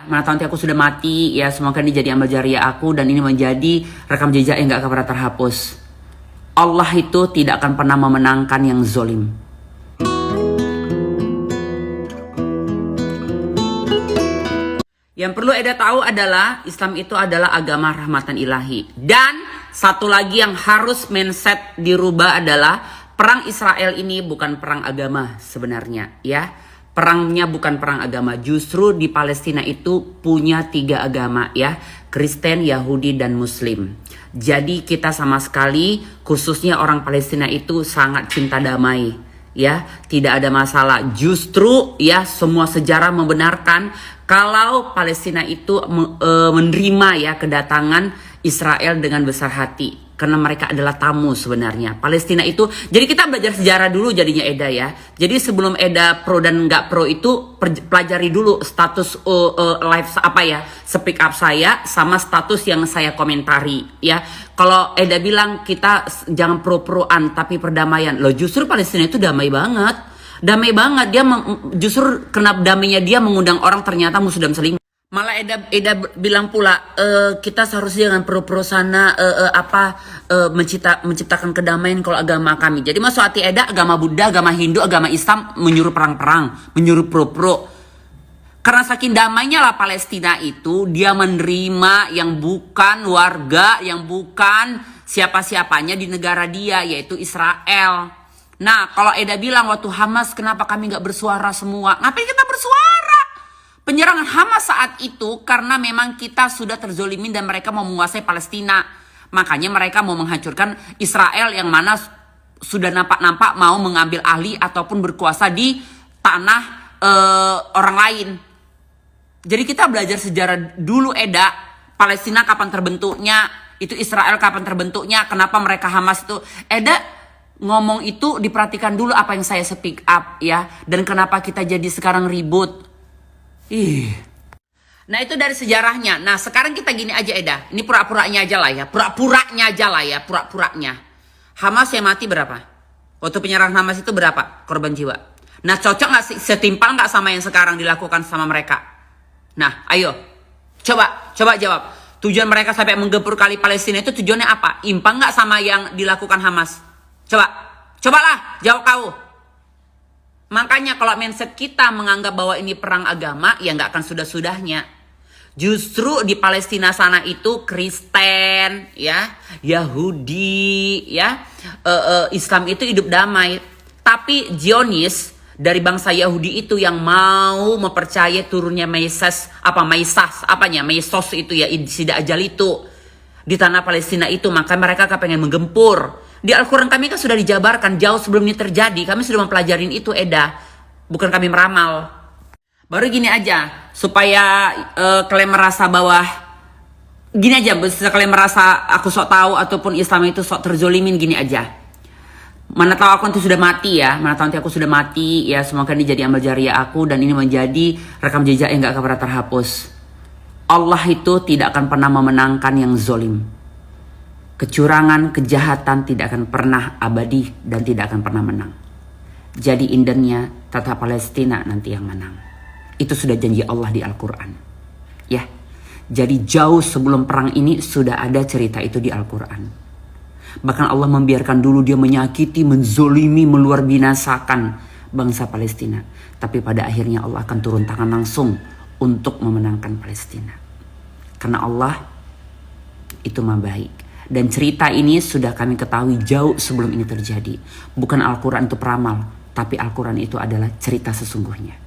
Mana tahu nanti aku sudah mati, ya semoga ini jadi amal jariah aku dan ini menjadi rekam jejak yang gak akan pernah terhapus. Allah itu tidak akan pernah memenangkan yang zolim. Yang perlu Eda tahu adalah Islam itu adalah agama rahmatan ilahi. Dan satu lagi yang harus mindset dirubah adalah perang Israel ini bukan perang agama sebenarnya, ya. Perangnya bukan perang agama. Justru di Palestina itu punya 3 agama, ya. Kristen, Yahudi, dan Muslim. Jadi kita sama sekali, khususnya orang Palestina itu sangat cinta damai, ya. Tidak ada masalah. Justru ya semua sejarah membenarkan kalau Palestina itu menerima ya kedatangan Israel dengan besar hati. Karena mereka adalah tamu sebenarnya. Palestina itu, jadi kita belajar sejarah dulu jadinya Eda ya. Jadi sebelum Eda pro dan nggak pro itu, pelajari dulu status live apa ya, speak up saya sama status yang saya komentari ya. Kalau Eda bilang kita jangan pro-proan tapi perdamaian. Loh justru Palestina itu damai banget. Damai banget, dia justru kena damainya dia mengundang orang ternyata musuh dan selingkuh. Malah Eda bilang pula kita seharusnya dengan pro-pro sana menciptakan kedamaian kalau agama kami. Jadi masuk hati Eda agama Buddha, agama Hindu, agama Islam menyuruh perang-perang, menyuruh pro-pro. Karena saking damainya lah Palestina itu dia menerima yang bukan warga, yang bukan siapa-siapanya di negara dia yaitu Israel. Nah kalau Eda bilang waktu Hamas kenapa kami nggak bersuara semua? Ngapain kita bersuara? Penyerangan Hamas saat itu karena memang kita sudah terzolimin dan mereka mau menguasai Palestina. Makanya mereka mau menghancurkan Israel yang mana sudah nampak-nampak mau mengambil alih ataupun berkuasa di tanah orang lain. Jadi kita belajar sejarah dulu Eda. Palestina kapan terbentuknya, itu Israel kapan terbentuknya, kenapa mereka Hamas itu. Eda ngomong itu diperhatikan dulu apa yang saya speak up ya. Dan kenapa kita jadi sekarang ribut. Nah itu dari sejarahnya. Nah sekarang kita gini aja Eda. Ini pura-puranya aja lah ya. Pura-puranya. Hamas yang mati berapa? Waktu penyerangan Hamas itu berapa korban jiwa? Nah cocok gak sih? Setimpal gak sama yang sekarang dilakukan sama mereka? Nah ayo. Coba jawab. Tujuan mereka sampai menggempur kali Palestina itu tujuannya apa? Impang gak sama yang dilakukan Hamas? Cobalah jawab kau. Makanya kalau mindset kita menganggap bahwa ini perang agama, ya nggak akan sudah-sudahnya. Justru di Palestina sana itu Kristen, ya, Yahudi, ya, Islam itu hidup damai. Tapi Zionis dari bangsa Yahudi itu yang mau mempercayai turunnya Mesos itu ya, Sida Ajal itu di tanah Palestina itu, maka mereka kepengen menggempur. Di Al-Quran kami kan sudah dijabarkan jauh sebelum ini terjadi. Kami sudah mempelajarin itu Eda. Bukan kami meramal. Baru gini aja. Supaya kalian merasa bahwa gini aja. Bisa kalian merasa aku sok tahu ataupun Islam itu sok terzolimin gini aja. Mana tahu aku nanti sudah mati ya. Mana tahu nanti aku sudah mati ya. Semoga ini jadi amal jariah aku. Dan ini menjadi rekam jejak yang gak akan pernah terhapus. Allah itu tidak akan pernah memenangkan yang zolim. Kecurangan, kejahatan tidak akan pernah abadi dan tidak akan pernah menang. Jadi indennya tata Palestina nanti yang menang. Itu sudah janji Allah di Al-Quran. Ya, jadi jauh sebelum perang ini sudah ada cerita itu di Al-Quran. Bahkan Allah membiarkan dulu dia menyakiti, menzolimi, meluar binasakan bangsa Palestina. Tapi pada akhirnya Allah akan turun tangan langsung untuk memenangkan Palestina. Karena Allah itu maha baik. Dan cerita ini sudah kami ketahui jauh sebelum ini terjadi. Bukan Al-Quran itu peramal, tapi Al-Quran itu adalah cerita sesungguhnya.